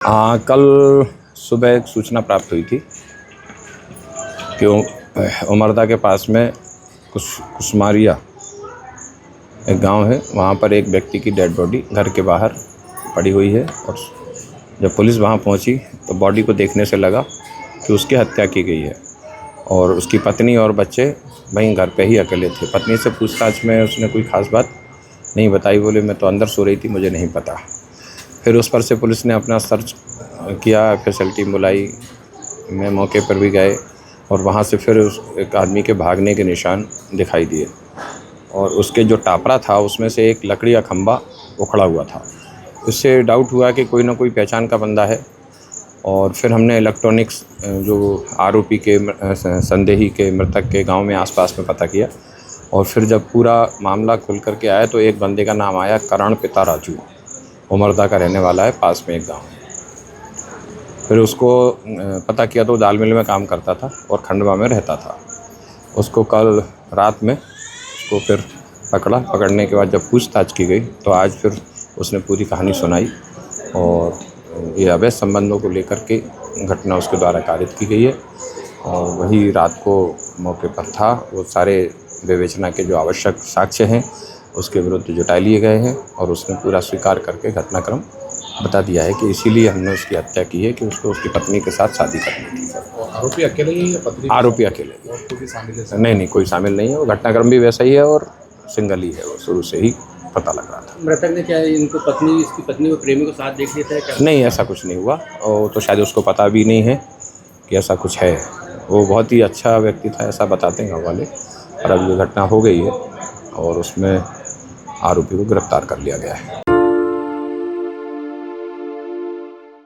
हाँ, कल सुबह एक सूचना प्राप्त हुई थी कि उमरदा के पास में कुसमारिया एक गांव है, वहाँ पर एक व्यक्ति की डेड बॉडी घर के बाहर पड़ी हुई है। और जब पुलिस वहाँ पहुँची तो बॉडी को देखने से लगा कि उसकी हत्या की गई है और उसकी पत्नी और बच्चे वहीं घर पे ही अकेले थे। पत्नी से पूछताछ में उसने कोई ख़ास बात नहीं बताई, बोले मैं तो अंदर सो रही थी, मुझे नहीं पता। फिर उस पर से पुलिस ने अपना सर्च किया, फैसिलिटी बुलाई, मैं मौके पर भी गए और वहाँ से फिर उस एक आदमी के भागने के निशान दिखाई दिए और उसके जो टापरा था उसमें से एक लकड़ी का खंभा उखड़ा हुआ था। इससे डाउट हुआ कि कोई ना कोई पहचान का बंदा है। और फिर हमने इलेक्ट्रॉनिक्स जो आरोपी के संदेही के मृतक के गांव में आसपास में पता किया और फिर जब पूरा मामला खुल कर के आया तो एक बंदे का नाम आया, करण पिता राजू, उमरदा का रहने वाला है, पास में एक गांव है। फिर उसको पता किया तो दाल मिल में काम करता था और खंडवा में रहता था। उसको कल रात में उसको फिर पकड़ने के बाद जब पूछताछ की गई तो आज फिर उसने पूरी कहानी सुनाई और ये अवैध संबंधों को लेकर के घटना उसके द्वारा कारित की गई है। और वही रात को मौके पर था, वो सारे विवेचना के जो आवश्यक साक्ष्य हैं उसके विरुद्ध जुटाए लिए गए हैं और उसने पूरा स्वीकार करके घटनाक्रम बता दिया है कि इसीलिए हमने उसकी हत्या की है कि उसको उसकी पत्नी के साथ शादी करनी थी। और आरोपी अकेले ही है या पत्नी? आरोपी अकेले ही। और कोई शामिल है? नहीं, कोई शामिल नहीं है। वो घटनाक्रम भी वैसा ही है और सिंगल ही है, वो शुरू से ही पता लग रहा था। मृतक ने क्या इसकी पत्नी और प्रेमी को साथ देख लिया था क्या? नहीं, ऐसा कुछ नहीं हुआ और तो शायद उसको पता भी नहीं है कि ऐसा कुछ है। वो बहुत ही अच्छा व्यक्ति था, ऐसा बताते हैं गाँव वाले। और अब ये घटना हो गई है और उसमें आरोपी को गिरफ्तार कर लिया गया है।